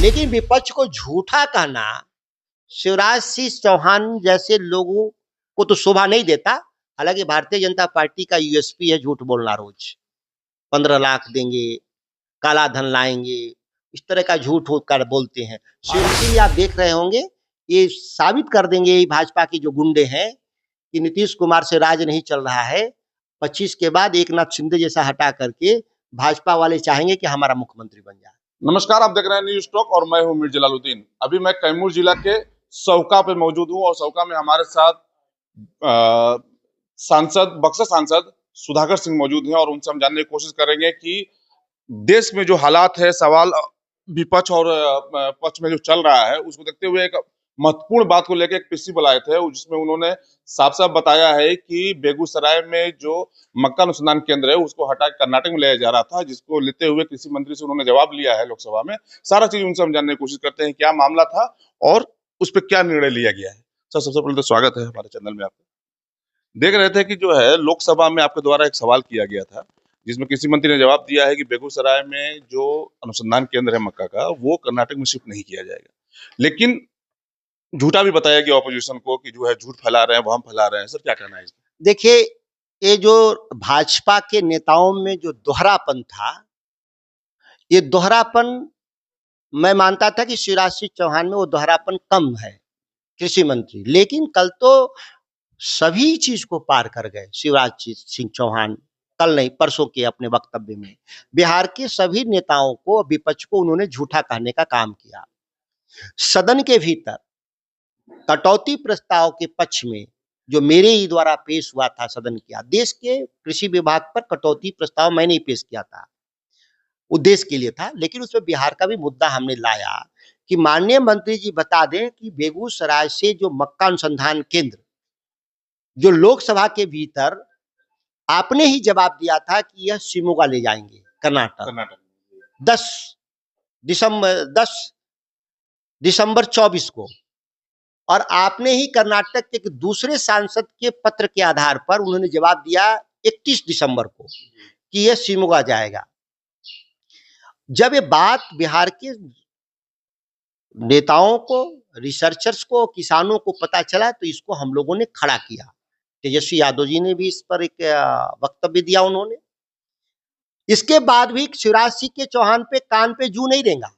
लेकिन विपक्ष को झूठा कहना शिवराज सिंह चौहान जैसे लोगों को तो शोभा नहीं देता। हालांकि भारतीय जनता पार्टी का यूएसपी है झूठ बोलना। रोज 15 लाख देंगे, काला धन लाएंगे, इस तरह का झूठ होकर बोलते हैं। शिवराज आप देख रहे होंगे, ये साबित कर देंगे ये भाजपा के जो गुंडे हैं कि नीतीश कुमार से राज नहीं चल रहा है। 25 के बाद एक नाथ शिंदे जैसा हटा करके भाजपा वाले चाहेंगे कि हमारा मुख्यमंत्री बन जाए। नमस्कार, आप देख रहे हैं न्यूज टॉक और मैं हूं मीर जलालुद्दीन। अभी मैं कैमूर जिला के सौका पे मौजूद हूं और सौका में हमारे साथ बक्सर सांसद सुधाकर सिंह मौजूद हैं और उनसे हम जानने की कोशिश करेंगे कि देश में जो हालात है, सवाल विपक्ष और पक्ष में जो चल रहा है, उसको देखते हुए एक महत्वपूर्ण बात को लेकर एक पीसी बुलाए थे, जिसमें उन्होंने साफ साफ बताया है कि बेगूसराय में जो मक्का अनुसंधान केंद्र है उसको हटा कर्नाटक में ले जा रहा था, जिसको लेते हुए कृषि मंत्री से उन्होंने जवाब लिया है लोकसभा में। सारा चीज उनसे हम जानने की कोशिश करते हैं क्या मामला था और उस पर क्या निर्णय लिया गया है। सर, सबसे पहले तो स्वागत है हमारे चैनल में। आपको देख रहे थे कि जो है लोकसभा में आपके द्वारा एक सवाल किया गया था, जिसमें कृषि मंत्री ने जवाब दिया है कि बेगूसराय में जो अनुसंधान केंद्र है मक्का का, वो कर्नाटक में शिफ्ट नहीं किया जाएगा। लेकिन झूठा भी बताया गया ऑपोजिशन को कि जो है झूठ फैला रहे हैं, वहम फैला रहे हैं। सर, क्या कहना है इसमें? देखिए, ये जो भाजपा के नेताओं में जो दोहरापन था, ये दोहरापन मैं मानता था कि शिवराज सिंह चौहान में वो दोहरापन कम है, कृषि मंत्री। लेकिन कल तो सभी चीज को पार कर गए शिवराज सिंह चौहान। कल नहीं, परसों के अपने वक्तव्य में बिहार के सभी नेताओं को, विपक्ष को उन्होंने झूठा कहने का काम किया। सदन के भीतर कटौती प्रस्ताव के पक्ष में जो मेरे ही द्वारा पेश हुआ था सदन के आदेश के कृषि विभाग पर कटौती प्रस्ताव मैंने ही पेश किया था, उद्देश्य के लिए था। लेकिन उसमें बिहार का भी मुद्दा हमने लाया कि माननीय मंत्री जी बता दें कि बेगूसराय से जो मक्का अनुसंधान केंद्र जो लोकसभा के भीतर आपने ही जवाब दिया था कि यह शिमोगा ले जाएंगे कर्नाटक 10 दिसंबर 24 को, और आपने ही कर्नाटक के दूसरे सांसद के पत्र के आधार पर उन्होंने जवाब दिया 31 दिसंबर को कि यह शिमोगा जाएगा। जब ये बात बिहार के नेताओं को, रिसर्चर्स को, किसानों को पता चला तो इसको हम लोगों ने खड़ा किया। तेजस्वी यादव जी ने भी इस पर एक वक्तव्य दिया उन्होंने। इसके बाद भी शिवराज सिंह के चौहान पे कान पे जू नहीं रेंगा।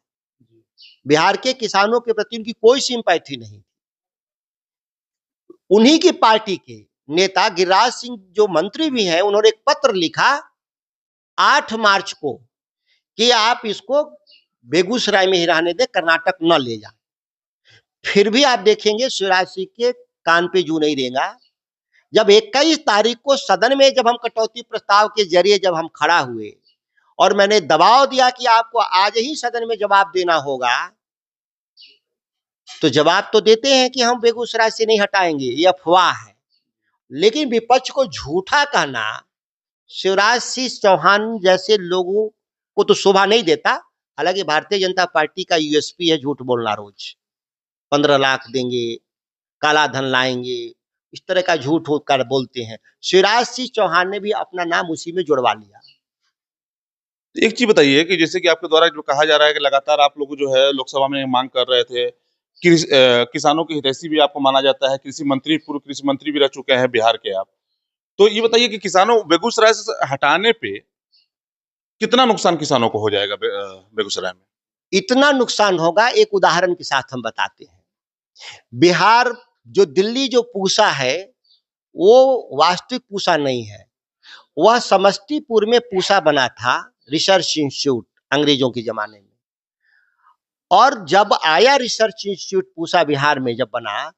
बिहार के किसानों के प्रति उनकी कोई सिंपैथी नहीं। उन्हीं की पार्टी के नेता गिरिराज सिंह जो मंत्री भी हैं, उन्होंने एक पत्र लिखा 8 मार्च को कि आप इसको बेगूसराय में ही रहने दें, कर्नाटक न ले जाए। फिर भी आप देखेंगे शिवराज सिंह के कान पे जू नहीं रहेगा। जब 21 तारीख को सदन में जब हम कटौती प्रस्ताव के जरिए जब हम खड़ा हुए और मैंने दबाव दिया कि आपको आज ही सदन में जवाब देना होगा, तो जवाब तो देते हैं कि हम बेगूसराय से नहीं हटाएंगे, ये अफवाह है। लेकिन विपक्ष को झूठा कहना शिवराज सिंह चौहान जैसे लोगों को तो शोभा नहीं देता। हालांकि भारतीय जनता पार्टी का यूएसपी है झूठ बोलना। रोज 15 लाख देंगे, काला धन लाएंगे, इस तरह का झूठ होकर बोलते हैं। शिवराज सिंह चौहान ने भी अपना नाम उसी में जुड़वा लिया। एक चीज बताइए कि जैसे कि आपके द्वारा जो कहा जा रहा है कि लगातार आप लोग जो है लोकसभा में मांग कर रहे थे, किसानों की हितैषी भी आपको माना जाता है, कृषि मंत्री, पूर्व कृषि मंत्री भी रह चुके हैं बिहार के आप। तो ये बताइए कि किसानों बेगूसराय से हटाने पे कितना नुकसान किसानों को हो जाएगा बेगूसराय में? इतना नुकसान होगा, एक उदाहरण के साथ हम बताते हैं। बिहार जो दिल्ली जो पूसा है वो वास्तविक पूसा नहीं है, वह समस्तीपुर में पूसा बना था, रिसर्च इंस्टीट्यूट अंग्रेजों के जमाने में। और जब आया रिसर्च इंस्टीट्यूट पूसा बिहार में जब बना,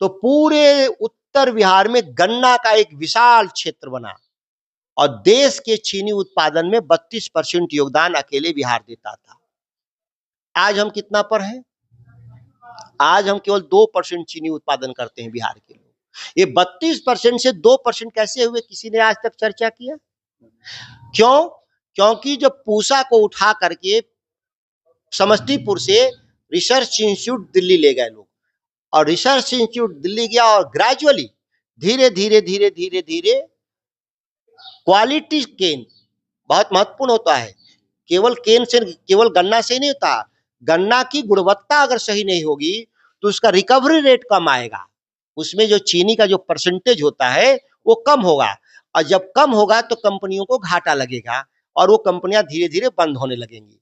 तो पूरे उत्तर बिहार में गन्ना का एक विशाल क्षेत्र बना और देश के चीनी उत्पादन में 32% योगदान अकेले बिहार देता था। आज हम कितना पर हैं? आज हम केवल 2% चीनी उत्पादन करते हैं बिहार के लोग। ये 32% से 2% कैसे हुए, किसी ने आज तक चर्चा किया? क्यों? क्योंकि जब पूसा को उठा करके समस्तीपुर से रिसर्च इंस्टीट्यूट दिल्ली ले गए लोग, और रिसर्च इंस्टीट्यूट दिल्ली गया और ग्रेजुअली धीरे धीरे धीरे धीरे धीरे क्वालिटी केन बहुत महत्वपूर्ण होता है। केवल केन से, केवल गन्ना से नहीं होता, गन्ना की गुणवत्ता अगर सही नहीं होगी तो उसका रिकवरी रेट कम आएगा, उसमें जो चीनी का जो परसेंटेज होता है वो कम होगा, और जब कम होगा तो कंपनियों को घाटा लगेगा और वो कंपनियां धीरे धीरे बंद होने लगेंगी।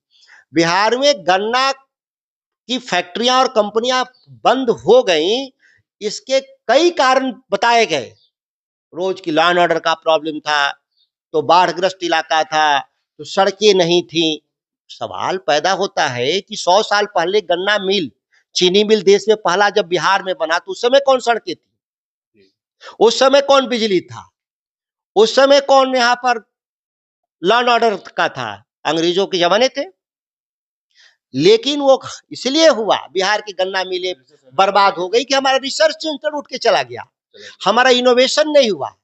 बिहार में गन्ना की फैक्ट्रियां और कंपनियां बंद हो गई, इसके कई कारण बताए गए। रोज की लॉ एंड ऑर्डर का प्रॉब्लम था, तो बाढ़ग्रस्त इलाका था, तो सड़कें नहीं थी। सवाल पैदा होता है कि 100 साल पहले गन्ना मिल, चीनी मिल देश में पहला जब बिहार में बना तो उस समय कौन सड़कें थी, उस समय कौन बिजली था, उस समय कौन यहाँ पर लॉ एंड ऑर्डर का था, अंग्रेजों के जमाने थे। लेकिन वो इसलिए हुआ, बिहार की गन्ना मिलें बर्बाद हो गई कि हमारा रिसर्च सेंटर उठ के चला गया, हमारा इनोवेशन नहीं हुआ,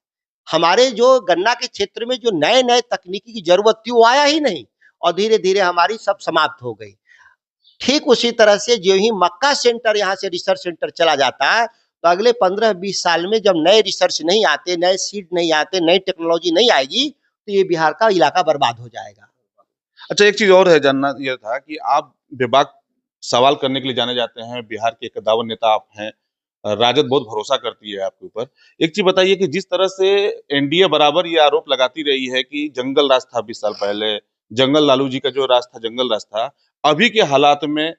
हमारे जो गन्ना के क्षेत्र में जो नए नए तकनीकी की जरूरत थी वो आया ही नहीं, और धीरे धीरे हमारी सब समाप्त हो गई। ठीक उसी तरह से जो ही मक्का सेंटर यहाँ से रिसर्च सेंटर चला जाता है, तो अगले 15-20 साल में जब नए रिसर्च नहीं आते, नए सीड नहीं आते, नई टेक्नोलॉजी नहीं आएगी, तो ये बिहार का इलाका बर्बाद हो जाएगा। अच्छा, एक चीज और है, जानना यह था कि आप बेबाक सवाल करने के लिए जाने जाते हैं, बिहार के कद्दावर नेता आप हैं, राजद बहुत भरोसा करती है आपके ऊपर। एक चीज बताइए कि जिस तरह से एनडीए बराबर ये आरोप लगाती रही है कि जंगल राज था 20 साल पहले, जंगल लालू जी का जो राज था जंगल राज था, अभी के हालात में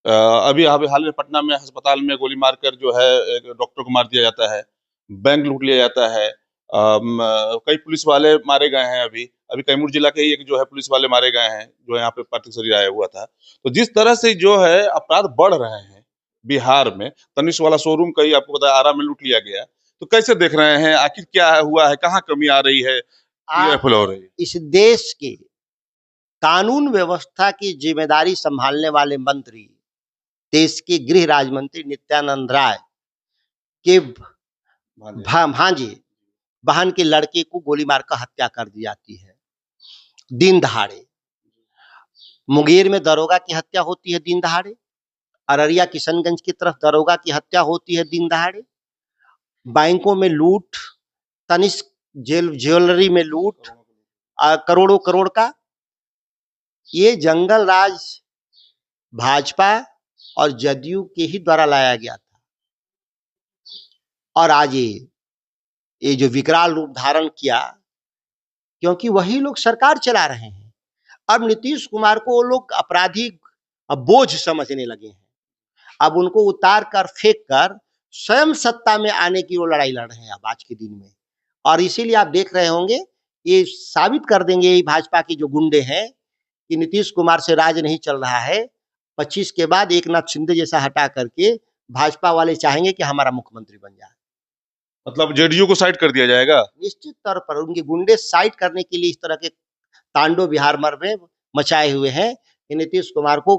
अभी अभी हाल में पटना में अस्पताल में गोली मारकर जो है एक डॉक्टर को मार दिया जाता है, बैंक लूट लिया जाता है, कई पुलिस वाले मारे गए हैं। अभी अभी कैमूर जिला के ही एक जो है पुलिस वाले मारे गए हैं, जो यहाँ पे पार्थिव शरीर आया हुआ था। तो जिस तरह से जो है अपराध बढ़ रहे हैं बिहार में, तनिष्क वाला शोरूम कहीं आपको पता है आरा में लूट लिया गया, तो कैसे देख रहे हैं, आखिर क्या हुआ है, कहाँ कमी आ रही है, ये फुल हो रही है? इस देश के कानून व्यवस्था की जिम्मेदारी संभालने वाले मंत्री, देश के गृह राज्य मंत्री नित्यानंद राय के भांजे बहन के लड़के को गोली मारकर हत्या कर दी जाती है दिन दहाड़े। मुंगेर में दरोगा की हत्या होती है दिन दहाड़े, अररिया किशनगंज की तरफ दरोगा की हत्या होती है दिन दहाड़े, बैंकों में लूट, तनिष्क ज्वेलरी में लूट, करोड़ों करोड़ का। ये जंगल राज भाजपा और जदयू के ही द्वारा लाया गया था, और आज ये जो विकराल रूप धारण किया, क्योंकि वही लोग सरकार चला रहे हैं। अब नीतीश कुमार को वो लोग अपराधी अब बोझ समझने लगे हैं, अब उनको उतार कर फेंक कर स्वयं सत्ता में आने की वो लड़ाई लड़ रहे हैं अब आज के दिन में। और इसीलिए आप देख रहे होंगे, ये साबित कर देंगे ये भाजपा के जो गुंडे हैं कि नीतीश कुमार से राज नहीं चल रहा है। 25 के बाद एक नाथ शिंदे जैसा हटा करके भाजपा वाले चाहेंगे कि हमारा मुख्यमंत्री बन जाए। मतलब जेडीयू को साइड कर दिया जाएगा? निश्चित तौर पर उनके गुंडे साइड करने के लिए इस तरह के तांडव बिहार भर में मचाए हुए हैं कि नीतीश कुमार को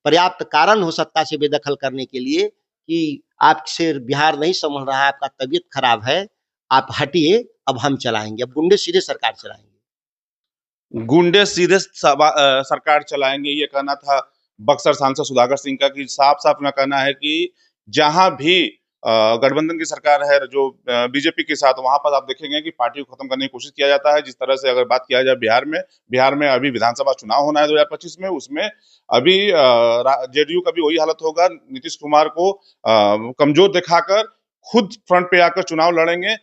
पर्याप्त कारण हो सत्ता से बेदखल करने के लिए कि आपसे बिहार नहीं संभल रहा है, आपका तबीयत खराब है, आप हटिए, अब हम चलाएंगे। अब गुंडे सीधे सरकार चलाएंगे। गुंडे सीधे सरकार चलाएंगे, ये कहना था बक्सर सांसद सुधाकर सिंह का, कि साफ साफ ना कहना है कि जहां भी गठबंधन की सरकार है जो बीजेपी के साथ, वहां पर आप देखेंगे कि पार्टी को खत्म करने की कोशिश किया जाता है। जिस तरह से अगर बात किया जाए बिहार में अभी विधानसभा चुनाव होना है 2025 में, उसमें अभी जेडीयू का भी वही हालत होगा, नीतीश कुमार को कमजोर दिखाकर खुद फ्रंट पे आकर चुनाव लड़ेंगे,